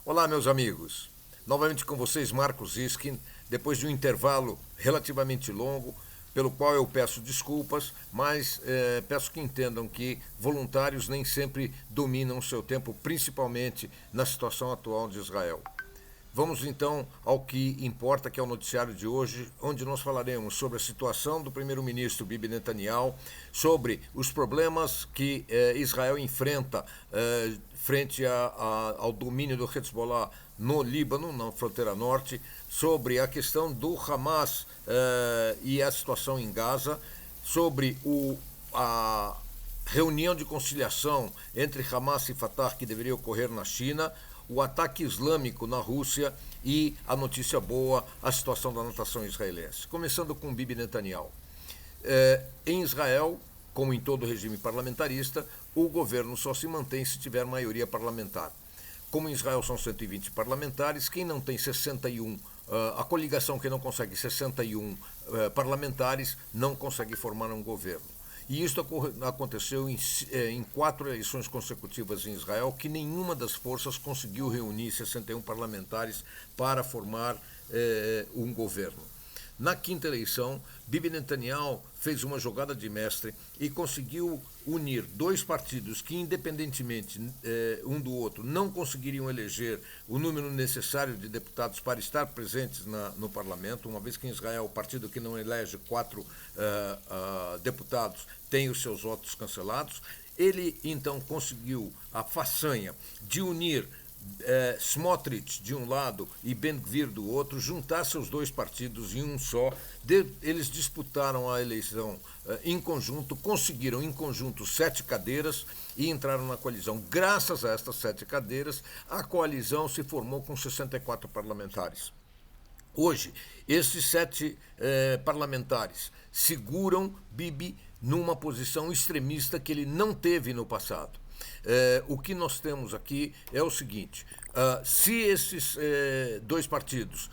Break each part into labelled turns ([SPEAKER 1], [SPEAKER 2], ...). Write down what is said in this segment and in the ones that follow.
[SPEAKER 1] Olá, meus amigos. Novamente com vocês, Marcos Iskin, depois de um intervalo relativamente longo, pelo qual eu peço desculpas, mas peço que entendam que voluntários nem sempre dominam o seu tempo, principalmente na situação atual de Israel. Vamos então ao que importa, que é o noticiário de hoje, onde nós falaremos sobre a situação do primeiro-ministro Bibi Netanyahu, sobre os problemas que Israel enfrenta frente ao domínio do Hezbollah no Líbano, na fronteira norte, sobre a questão do Hamas e a situação em Gaza, sobre a reunião de conciliação entre Hamas e Fatah que deveria ocorrer na China, o ataque islâmico na Rússia e a notícia boa, a situação da nação israelense. Começando com Bibi Netanyahu. Em Israel, como em todo regime parlamentarista, o governo só se mantém se tiver maioria parlamentar. Como em Israel são 120 parlamentares, quem não tem 61, a coligação que não consegue 61 parlamentares, não consegue formar um governo. E isso aconteceu em 4 eleições consecutivas em Israel, que nenhuma das forças conseguiu reunir 61 parlamentares para formar um governo. Na 5ª eleição, Bibi Netanyahu fez uma jogada de mestre e conseguiu unir 2 partidos que, independentemente um do outro, não conseguiriam eleger o número necessário de deputados para estar presentes no parlamento, uma vez que em Israel o partido que não elege 4 deputados tem os seus votos cancelados. Ele, então, conseguiu a façanha de unir Smotrich de um lado e Ben-Gvir do outro, juntar seus 2 partidos em um só. Eles disputaram a eleição em conjunto, conseguiram em conjunto 7 cadeiras e entraram na coalizão. Graças a estas 7 cadeiras, a coalizão se formou com 64 parlamentares. Hoje, esses 7 parlamentares seguram Bibi numa posição extremista que ele não teve no passado. O que nós temos aqui é o seguinte: se esses 2 partidos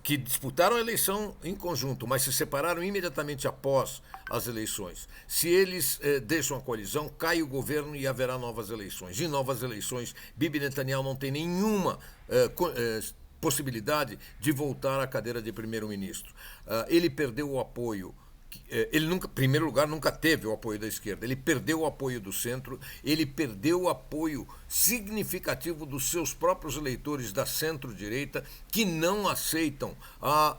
[SPEAKER 1] que disputaram a eleição em conjunto, mas se separaram imediatamente após as eleições, se eles deixam a coalizão, cai o governo e haverá novas eleições. Em novas eleições, Bibi Netanyahu não tem nenhuma possibilidade de voltar à cadeira de primeiro-ministro. Ele perdeu o apoio. Ele nunca, em primeiro lugar, nunca teve o apoio da esquerda. Ele perdeu o apoio do centro, ele perdeu o apoio significativo dos seus próprios eleitores da centro-direita, que não aceitam a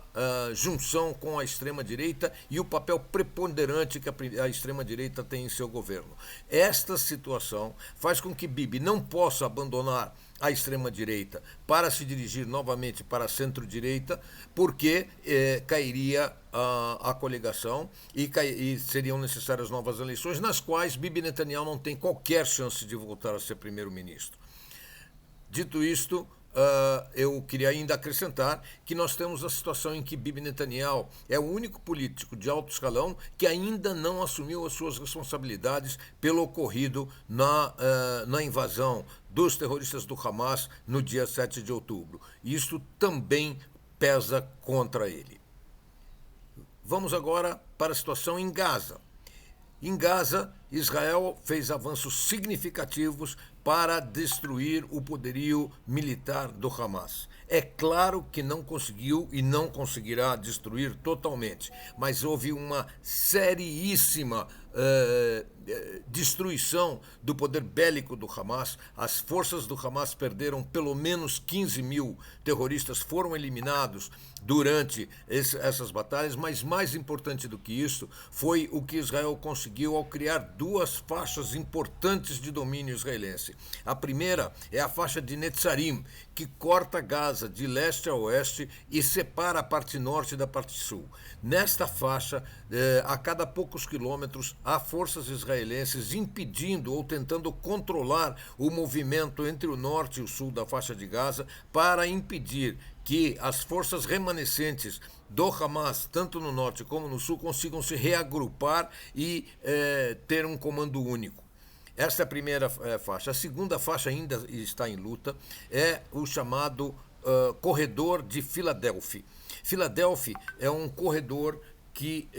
[SPEAKER 1] junção com a extrema-direita e o papel preponderante que a extrema-direita tem em seu governo. Esta situação faz com que Bibi não possa abandonar a extrema-direita para se dirigir novamente para a centro-direita, porque cairia a coligação e seriam necessárias novas eleições, nas quais Bibi Netanyahu não tem qualquer chance de voltar a ser primeiro-ministro. Dito isto, eu queria ainda acrescentar que nós temos a situação em que Bibi Netanyahu é o único político de alto escalão que ainda não assumiu as suas responsabilidades pelo ocorrido na invasão dos terroristas do Hamas no dia 7 de outubro. Isso também pesa contra ele. Vamos agora para a situação em Gaza. Em Gaza, Israel fez avanços significativos para destruir o poderio militar do Hamas. É claro que não conseguiu e não conseguirá destruir totalmente, mas houve uma seríssima destruição do poder bélico do Hamas. As forças do Hamas perderam pelo menos 15 mil terroristas, foram eliminados durante essas batalhas, mas mais importante do que isso foi o que Israel conseguiu ao criar 2 faixas importantes de domínio israelense. A primeira é a faixa de Netzarim, que corta Gaza de leste a oeste e separa a parte norte da parte sul. Nesta faixa, a cada poucos quilômetros, há forças israelenses impedindo ou tentando controlar o movimento entre o norte e o sul da faixa de Gaza para impedir que as forças remanescentes do Hamas, tanto no norte como no sul, consigam se reagrupar e ter um comando único. Essa é a primeira faixa. A segunda faixa ainda está em luta, é o chamado corredor de Filadélfia. Filadélfia é um corredor que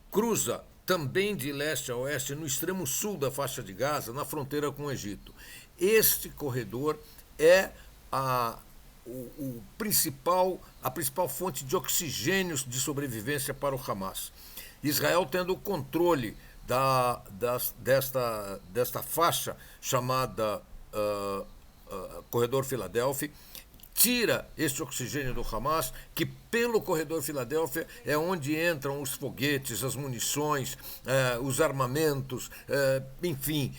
[SPEAKER 1] cruza também de leste a oeste no extremo sul da faixa de Gaza, na fronteira com o Egito. Este corredor é a, a principal fonte de oxigênio de sobrevivência para o Hamas. Israel tendo o controle desta faixa chamada Corredor Filadélfia, tira esse oxigênio do Hamas, que pelo Corredor Filadélfia é onde entram os foguetes, as munições, os armamentos, enfim,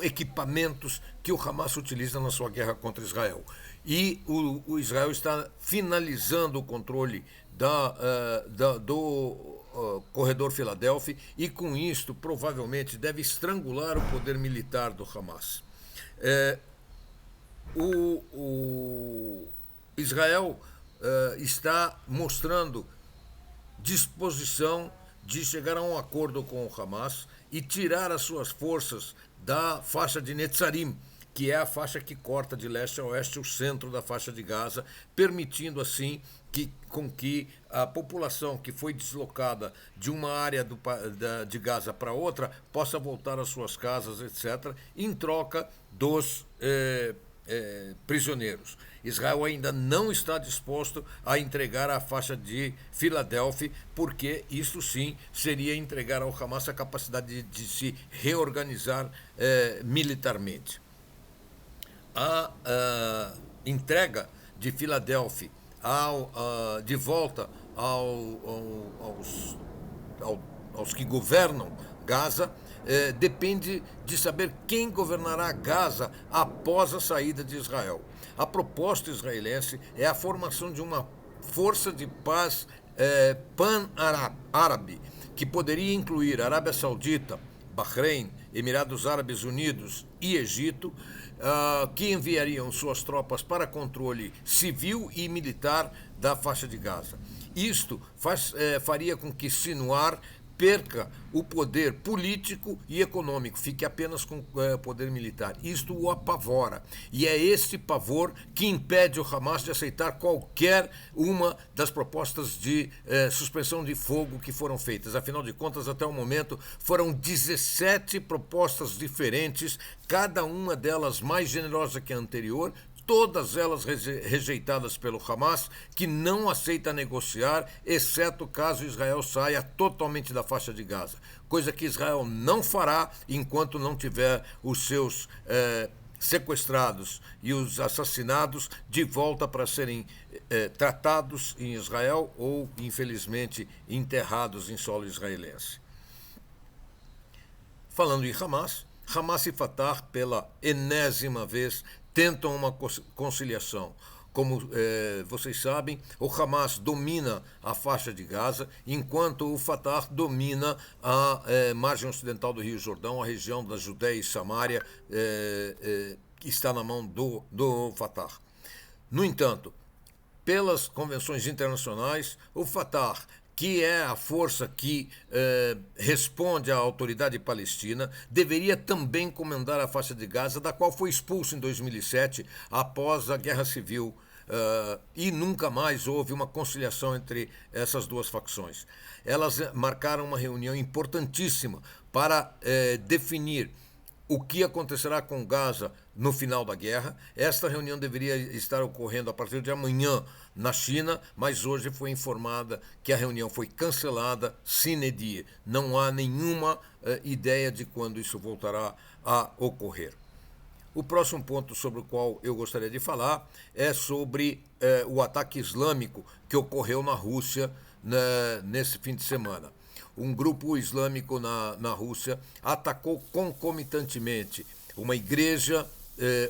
[SPEAKER 1] equipamentos que o Hamas utiliza na sua guerra contra Israel. E o Israel está finalizando o controle do Corredor Filadélfia e, com isto, provavelmente deve estrangular o poder militar do Hamas. O Israel está mostrando disposição de chegar a um acordo com o Hamas e tirar as suas forças da faixa de Netzarim, que é a faixa que corta de leste a oeste o centro da faixa de Gaza, permitindo assim com que a população que foi deslocada de uma área de Gaza para outra possa voltar às suas casas, etc., em troca dos prisioneiros. Israel ainda não está disposto a entregar a faixa de Filadélfia, porque isso sim seria entregar ao Hamas a capacidade de se reorganizar militarmente. A entrega de Filadélfia de volta aos que governam Gaza depende de saber quem governará Gaza após a saída de Israel. A proposta israelense é a formação de uma força de paz pan-árabe, que poderia incluir Arábia Saudita, Bahrein, Emirados Árabes Unidos e Egito, que enviariam suas tropas para controle civil e militar da faixa de Gaza. Isto faria com que Sinuar perca o poder político e econômico, fique apenas com poder militar. Isto o apavora. E é esse pavor que impede o Hamas de aceitar qualquer uma das propostas de suspensão de fogo que foram feitas. Afinal de contas, até o momento, foram 17 propostas diferentes, cada uma delas mais generosa que a anterior, todas elas rejeitadas pelo Hamas, que não aceita negociar, exceto caso Israel saia totalmente da faixa de Gaza, coisa que Israel não fará enquanto não tiver os seus sequestrados e os assassinados de volta para serem tratados em Israel ou, infelizmente, enterrados em solo israelense. Falando em Hamas e Fatah, pela enésima vez, tentam uma conciliação. Como vocês sabem, o Hamas domina a faixa de Gaza, enquanto o Fatah domina a margem ocidental do Rio Jordão, a região da Judéia e Samária, que está na mão do Fatah. No entanto, pelas convenções internacionais, o Fatah, que é a força que responde à autoridade palestina, deveria também comandar a faixa de Gaza, da qual foi expulso em 2007, após a Guerra Civil, e nunca mais houve uma conciliação entre essas duas facções. Elas marcaram uma reunião importantíssima para definir o que acontecerá com Gaza no final da guerra. Esta reunião deveria estar ocorrendo a partir de amanhã na China, mas hoje foi informada que a reunião foi cancelada sine die. Não há nenhuma ideia de quando isso voltará a ocorrer. O próximo ponto sobre o qual eu gostaria de falar é sobre o ataque islâmico que ocorreu na Rússia nesse fim de semana. Um grupo islâmico na Rússia atacou concomitantemente uma igreja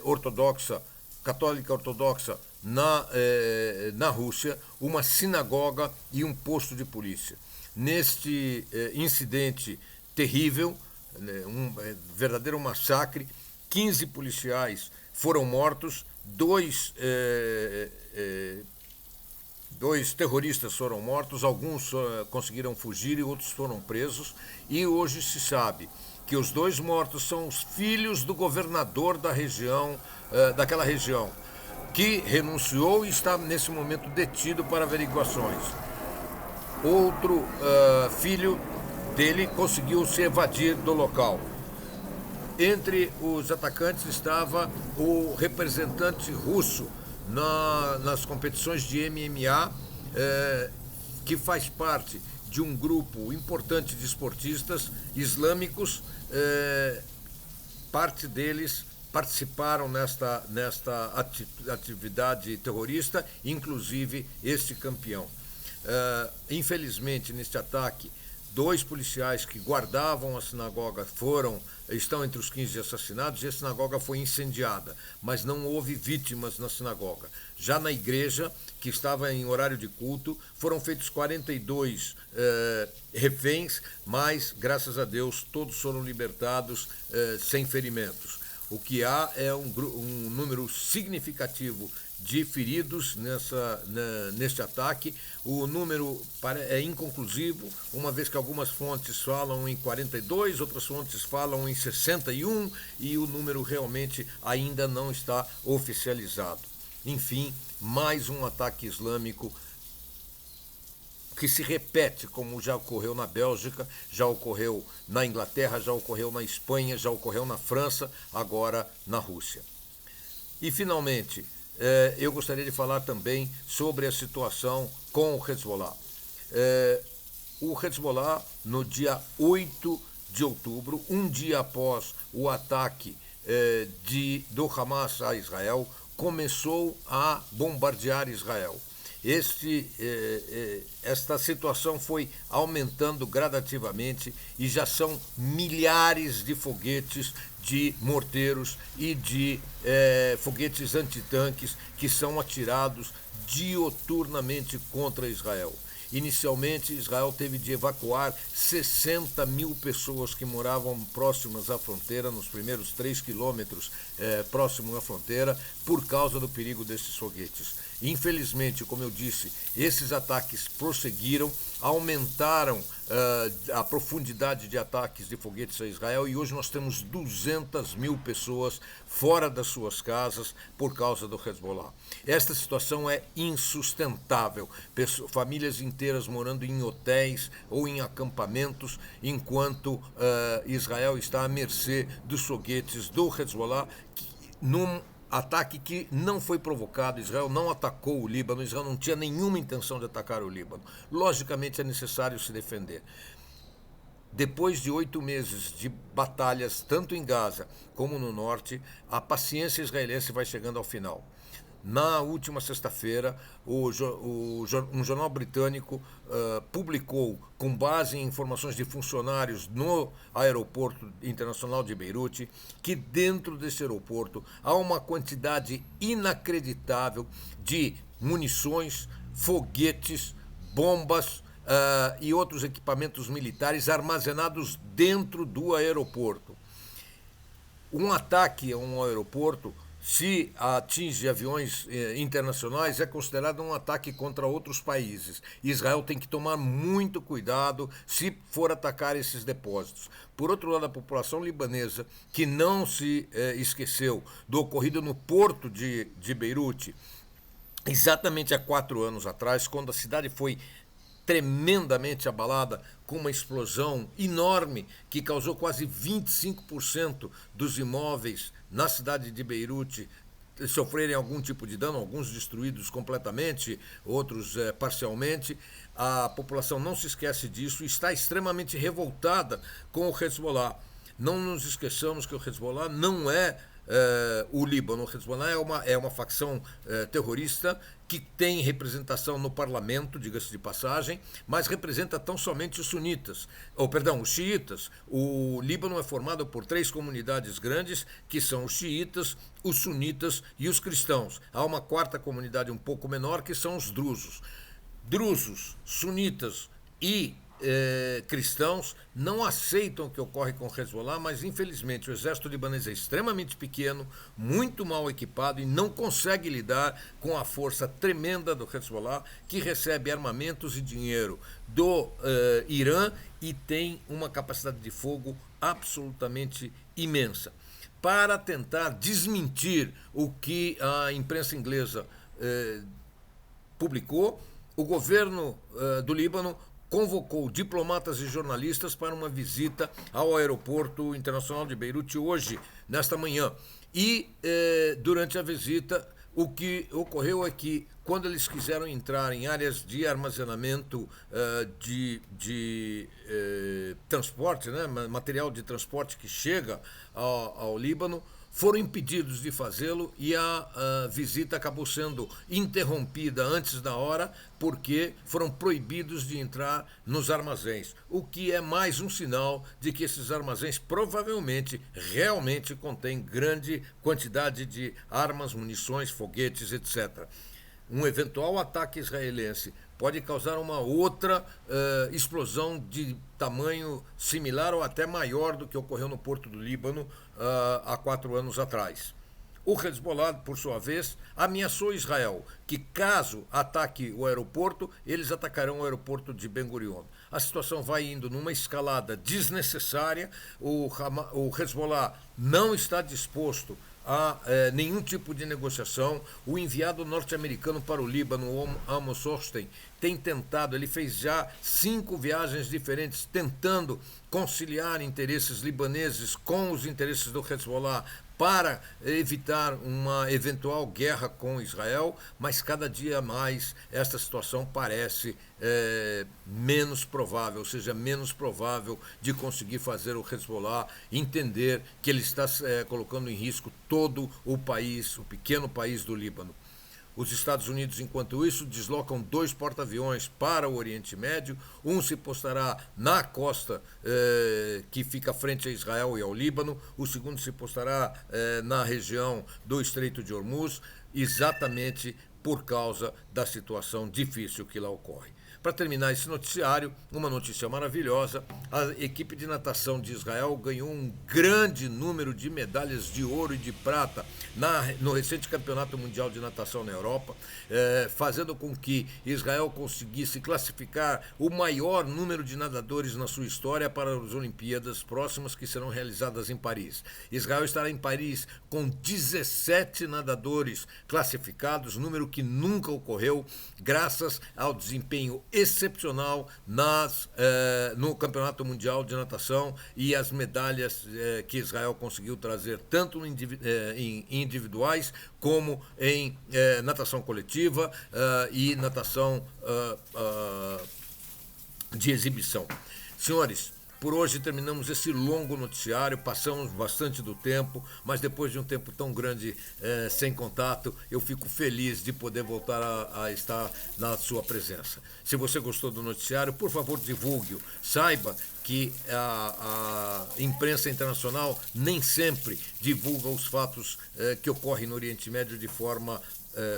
[SPEAKER 1] ortodoxa, católica ortodoxa na Rússia, uma sinagoga e um posto de polícia. Neste incidente terrível, um verdadeiro massacre, 15 policiais foram mortos, dois terroristas foram mortos, alguns conseguiram fugir e outros foram presos, e hoje se sabe que os dois mortos são os filhos do governador da região, daquela região, que renunciou e está nesse momento detido para averiguações. Outro filho dele conseguiu se evadir do local. Entre os atacantes estava o representante russo nas competições de MMA, que faz parte de um grupo importante de esportistas islâmicos. Parte deles participaram nesta atividade terrorista, inclusive este campeão. Infelizmente, neste ataque, 2 policiais que guardavam a sinagoga estão entre os 15 assassinados, e a sinagoga foi incendiada, mas não houve vítimas na sinagoga. Já na igreja, que estava em horário de culto, foram feitos 42 reféns, mas, graças a Deus, todos foram libertados sem ferimentos. O que há é um número significativo de feridos neste ataque. O número é inconclusivo, uma vez que algumas fontes falam em 42, outras fontes falam em 61, e o número realmente ainda não está oficializado. Enfim, mais um ataque islâmico que se repete, como já ocorreu na Bélgica, já ocorreu na Inglaterra, já ocorreu na Espanha, já ocorreu na França, agora na Rússia. E, finalmente, eu gostaria de falar também sobre a situação com o Hezbollah. O Hezbollah, no dia 8 de outubro, um dia após o ataque do Hamas a Israel, começou a bombardear Israel. Esta situação foi aumentando gradativamente e já são milhares de foguetes, de morteiros e de foguetes antitanques que são atirados dioturnamente contra Israel. Inicialmente, Israel teve de evacuar 60 mil pessoas que moravam próximas à fronteira, nos primeiros 3 quilômetros próximo à fronteira, por causa do perigo desses foguetes. Infelizmente, como eu disse, esses ataques prosseguiram, aumentaram a profundidade de ataques de foguetes a Israel, e hoje nós temos 200 mil pessoas fora das suas casas por causa do Hezbollah. Esta situação é insustentável. Famílias inteiras morando em hotéis ou em acampamentos, enquanto Israel está à mercê dos foguetes do Hezbollah, num ataque que não foi provocado. Israel não atacou o Líbano, Israel não tinha nenhuma intenção de atacar o Líbano. Logicamente é necessário se defender. Depois de 8 meses de batalhas, tanto em Gaza como no norte, a paciência israelense vai chegando ao final. Na última sexta-feira, um jornal britânico publicou, com base em informações de funcionários no aeroporto internacional de Beirute, que dentro desse aeroporto há uma quantidade inacreditável de munições, foguetes, bombas e outros equipamentos militares armazenados dentro do aeroporto. Um ataque a um aeroporto, se atinge aviões internacionais, é considerado um ataque contra outros países. Israel tem que tomar muito cuidado se for atacar esses depósitos. Por outro lado, a população libanesa, que não se esqueceu do ocorrido no porto de Beirute, exatamente há 4 anos atrás, quando a cidade foi tremendamente abalada com uma explosão enorme que causou quase 25% dos imóveis na cidade de Beirute sofrerem algum tipo de dano, alguns destruídos completamente, outros parcialmente. A população não se esquece disso e está extremamente revoltada com o Hezbollah. Não nos esqueçamos que o Hezbollah não é o Líbano. O Hezbollah é uma facção terrorista que tem representação no parlamento, diga-se de passagem, mas representa tão somente os sunitas, os xiitas. O Líbano é formado por 3 comunidades grandes, que são os xiitas, os sunitas e os cristãos. Há uma 4ª comunidade um pouco menor, que são os drusos. Drusos, sunitas e cristãos não aceitam o que ocorre com o Hezbollah, mas infelizmente o exército libanês é extremamente pequeno, muito mal equipado e não consegue lidar com a força tremenda do Hezbollah, que recebe armamentos e dinheiro do Irã e tem uma capacidade de fogo absolutamente imensa. Para tentar desmentir o que a imprensa inglesa publicou, o governo do Líbano convocou diplomatas e jornalistas para uma visita ao aeroporto internacional de Beirute hoje, nesta manhã. E, durante a visita, o que ocorreu é que, quando eles quiseram entrar em áreas de armazenamento de transporte, né, material de transporte que chega ao Líbano, foram impedidos de fazê-lo e a visita acabou sendo interrompida antes da hora porque foram proibidos de entrar nos armazéns, o que é mais um sinal de que esses armazéns provavelmente realmente contêm grande quantidade de armas, munições, foguetes, etc. Um eventual ataque israelense pode causar uma outra explosão de tamanho similar ou até maior do que ocorreu no Porto do Líbano há 4 anos atrás. O Hezbollah, por sua vez, ameaçou Israel que, caso ataque o aeroporto, eles atacarão o aeroporto de Ben Gurion. A situação vai indo numa escalada desnecessária. O Hezbollah não está disposto a nenhum tipo de negociação. O enviado norte-americano para o Líbano, Amos Hochstein, tem tentado, ele fez já 5 viagens diferentes, tentando conciliar interesses libaneses com os interesses do Hezbollah para evitar uma eventual guerra com Israel, mas cada dia mais esta situação parece menos provável, ou seja, menos provável de conseguir fazer o Hezbollah entender que ele está colocando em risco todo o país, o pequeno país do Líbano. Os Estados Unidos, enquanto isso, deslocam 2 porta-aviões para o Oriente Médio. Um se postará na costa que fica frente a Israel e ao Líbano. O segundo se postará na região do Estreito de Hormuz, exatamente por causa da situação difícil que lá ocorre. Para terminar esse noticiário, uma notícia maravilhosa: a equipe de natação de Israel ganhou um grande número de medalhas de ouro e de prata no recente Campeonato Mundial de Natação na Europa, fazendo com que Israel conseguisse classificar o maior número de nadadores na sua história para as Olimpíadas próximas, que serão realizadas em Paris. Israel estará em Paris com 17 nadadores classificados, número que nunca ocorreu, graças ao desempenho excepcional no Campeonato Mundial de Natação e as medalhas que Israel conseguiu trazer tanto em individuais como em natação coletiva e natação de exibição. Senhores, por hoje terminamos esse longo noticiário, passamos bastante do tempo, mas depois de um tempo tão grande sem contato, eu fico feliz de poder voltar a estar na sua presença. Se você gostou do noticiário, por favor, divulgue-o. Saiba que a imprensa internacional nem sempre divulga os fatos que ocorrem no Oriente Médio de forma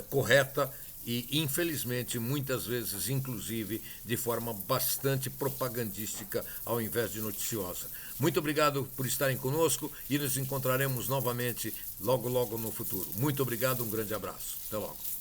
[SPEAKER 1] correta e, infelizmente, muitas vezes, inclusive, de forma bastante propagandística ao invés de noticiosa. Muito obrigado por estarem conosco e nos encontraremos novamente logo no futuro. Muito obrigado, um grande abraço. Até logo.